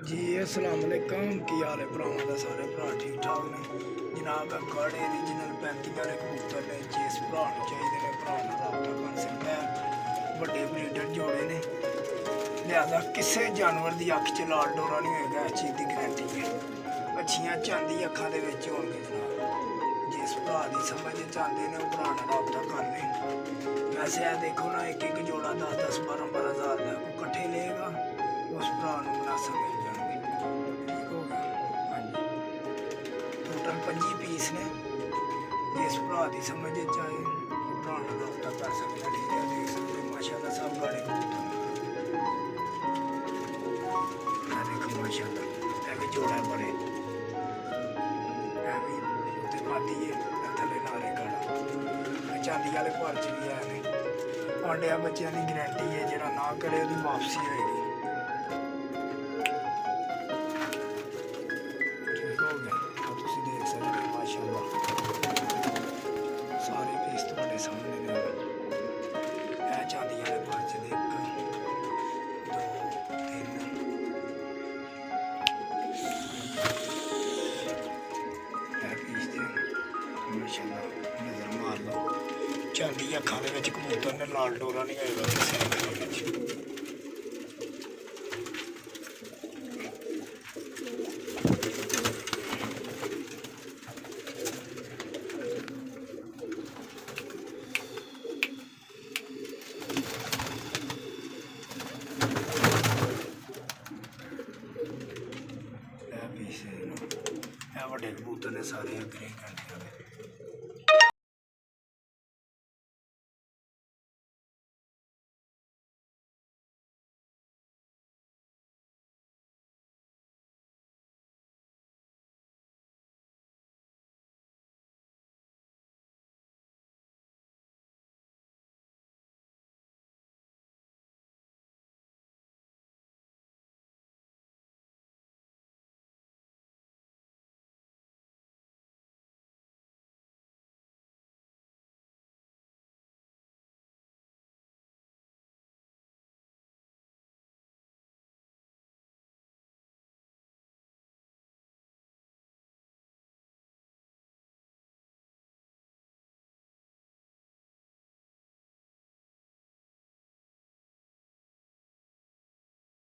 जी अस्सलाम वालेकुम की हाल है भरावां दा सारे भरा ठीक ठाक ने जनाब गाड़े ओरिजिनल 35 वाले कबूतर ने जिस भरा नूं चाहिए ने भरा नाल राबता कर सकता है। बड़े ब्रीडर जोड़े ने लिहाजा किसी जानवर की अख च लाल डोरा नहीं होएगा, इस चीज़ की गारंटी है। अच्छियां चांदी अखां दे विच होणगे जनाब, जिस भरा की समझ चाहते हैं वो भरा नाल राबता कर लें। वैसे आ देखो ना एक एक जोड़ा 10-10 12-12 हज़ार का को कट्ठे लेगा, उस भरा नूं मुनासिब मिल जाएंगे। ठीक हो गया? हाँ जी, टोटल 25 पीस ने, जिस भरा की समझ चाहे भरा नाल राबता कर सकते। ठीक है, देख सकते माशाल्लाह सब गाड़े कबूतर देखो माशाल्लाह, ये भी जोड़ा बड़े भी उत्ते मादी है थले नारे गाड़ा चांदी वाले घर च भी है ने। आंडिया बच्चों की गारंटी है, जो ना करे उसकी वापसी होएगी। ठीक हो गया, तो तुम देख सकते हो माशाल्लाह सारे पीस तुम्हारे सामने ने। यह चांदी वाले घर च 1 2 3 पीस थे माशाल्लाह, नजर मार लो। चांदी अखां दे विच कबूतर ने, लाल डोरा नहीं होएगा किसी अखां दे विच। पीस है, वड्डे कबूतर ने सारे ग्रे करने।